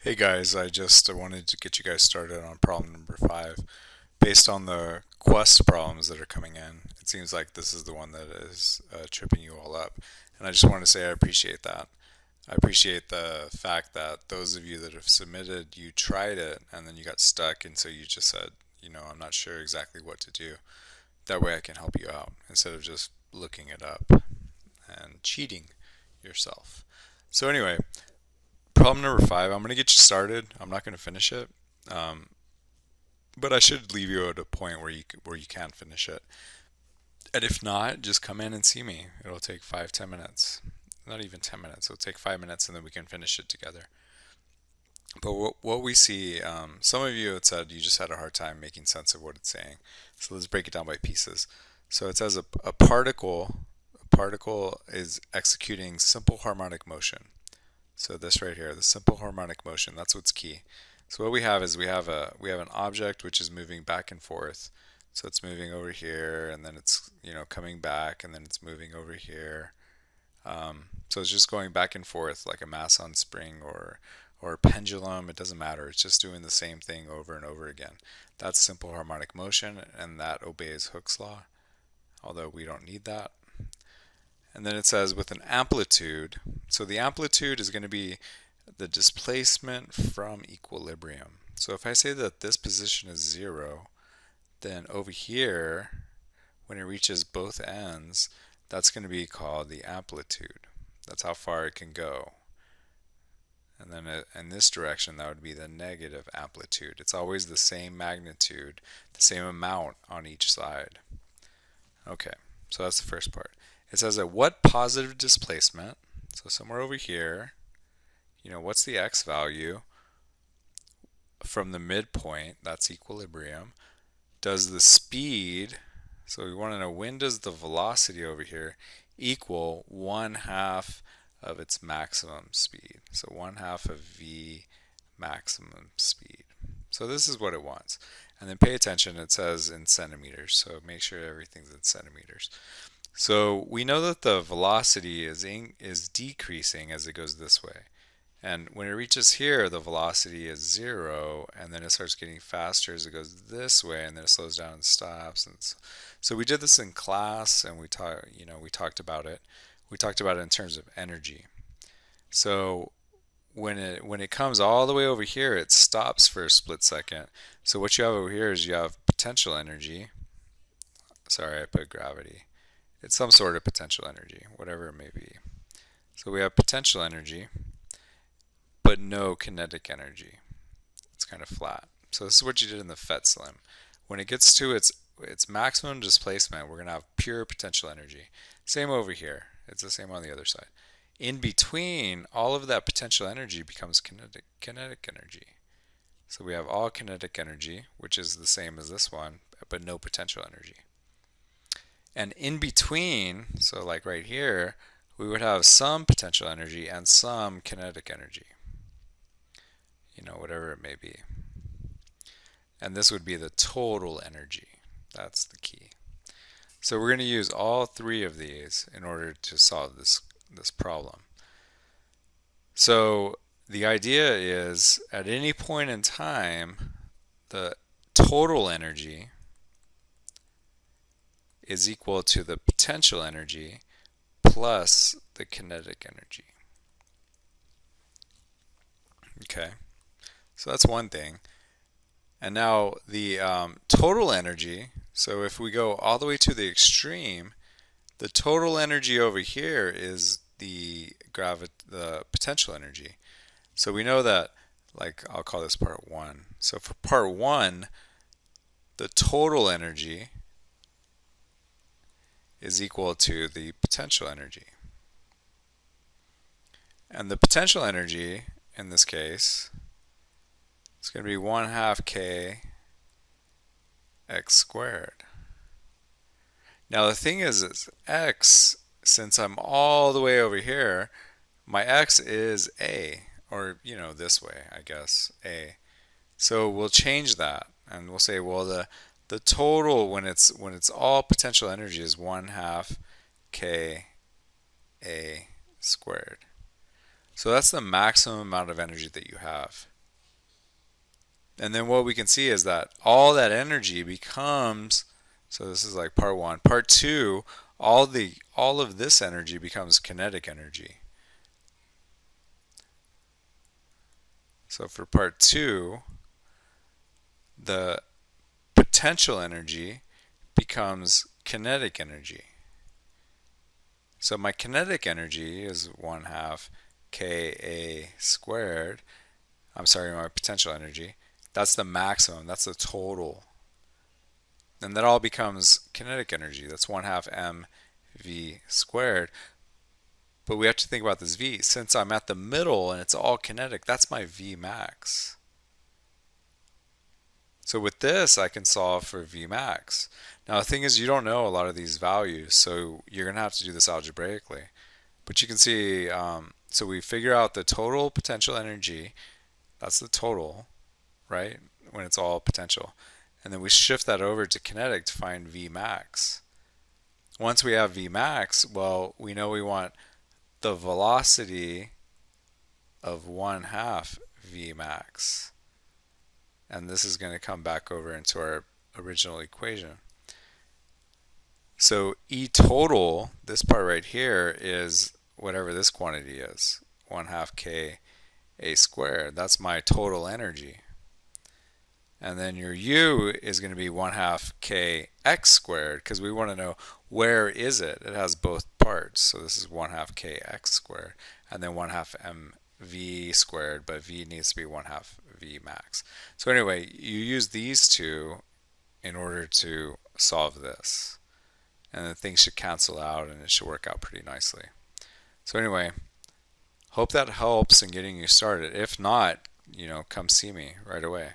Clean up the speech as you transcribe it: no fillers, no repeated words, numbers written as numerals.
Hey guys, I just wanted to get you guys started on problem number 5. Based on the quest problems that are coming in, it seems like this is the one that is tripping you all up. And I just want to say I appreciate that. I appreciate the fact that those of you that have submitted, you tried it and then you got stuck, and so you just said, I'm not sure exactly what to do. That way I can help you out instead of just looking it up and cheating yourself. So, anyway, problem number 5, I'm going to get you started. I'm not going to finish it. Um, but I should leave you at a point where you can finish it. And if not, just come in and see me. It'll take 5-10 minutes. Not even 10 minutes. It'll take 5 minutes, and then we can finish it together. But what we see, some of you had said you just had a hard time making sense of what it's saying. So let's break it down by pieces. So it says a particle is executing simple harmonic motion. So this right here, the simple harmonic motion, that's what's key. So what we have is we have an object which is moving back and forth. So it's moving over here, and then it's coming back, and then it's moving over here. So it's just going back and forth like a mass on spring or a pendulum. It doesn't matter. It's just doing the same thing over and over again. That's simple harmonic motion, and that obeys Hooke's law, although we don't need that. And then it says with an amplitude. So the amplitude is going to be the displacement from equilibrium. So if I say that this position is 0, then over here, when it reaches both ends, that's going to be called the amplitude. That's how far it can go. And then in this direction, that would be the negative amplitude. It's always the same magnitude, the same amount on each side. Okay, so that's the first part. It says at what positive displacement, so somewhere over here, what's the x value from the midpoint, that's equilibrium, does the speed, so we want to know when does the velocity over here equal 1/2 of its maximum speed. So 1/2 of v maximum speed. So this is what it wants. And then pay attention, it says in centimeters, so make sure everything's in centimeters. So we know that the velocity is decreasing as it goes this way. And when it reaches here, the velocity is 0, and then it starts getting faster as it goes this way, and then it slows down and stops. And so we did this in class, and we talked about it. We talked about it in terms of energy. So when it comes all the way over here, it stops for a split second. So what you have over here is you have potential energy. Sorry, I put gravity. It's some sort of potential energy, whatever it may be. So we have potential energy, but no kinetic energy. It's kind of flat. So this is what you did in the PhET slim. When it gets to its maximum displacement, we're going to have pure potential energy. Same over here. It's the same on the other side. In between, all of that potential energy becomes kinetic energy. So we have all kinetic energy, which is the same as this one, but no potential energy. And in between, so like right here, we would have some potential energy and some kinetic energy. Whatever it may be. And this would be the total energy. That's the key. So we're going to use all three of these in order to solve this problem. So the idea is at any point in time, the total energy is equal to the potential energy plus the kinetic energy. Okay, so that's one thing. And now the total energy, so if we go all the way to the extreme, the total energy over here is the potential energy. So we know that, like, I'll call this part 1. So for part 1, the total energy is equal to the potential energy. And the potential energy, in this case, is going to be 1/2 k x squared. Now the thing is x, since I'm all the way over here, my x is a, or this way, I guess, a. So we'll change that, and we'll say, well, the total when it's all potential energy is 1/2 k a squared. So that's the maximum amount of energy that you have. And then what we can see is that all that energy becomes, so this is like part one. Part two, all of this energy becomes kinetic energy. So for part two, the potential energy becomes kinetic energy. So my kinetic energy is 1/2 Ka squared. I'm sorry, my potential energy. That's the maximum, that's the total. And that all becomes kinetic energy. That's 1/2 mv squared. But we have to think about this v. Since I'm at the middle and it's all kinetic, that's my v max. So with this, I can solve for v max. Now the thing is, you don't know a lot of these values, so you're going to have to do this algebraically. But you can see, so we figure out the total potential energy. That's the total, right? When it's all potential. And then we shift that over to kinetic to find v max. Once we have v max, well, we know we want the velocity of 1/2 v max. And this is going to come back over into our original equation. So E total, this part right here, is whatever this quantity is, 1/2 Ka squared. That's my total energy. And then your U is going to be 1/2 Kx squared, because we want to know where is it. It has both parts. So this is 1/2 Kx squared, and then 1/2 mv squared, but v needs to be 1/2 v max. So anyway, you use these two in order to solve this. And then things should cancel out and it should work out pretty nicely. So anyway, hope that helps in getting you started. If not, come see me right away.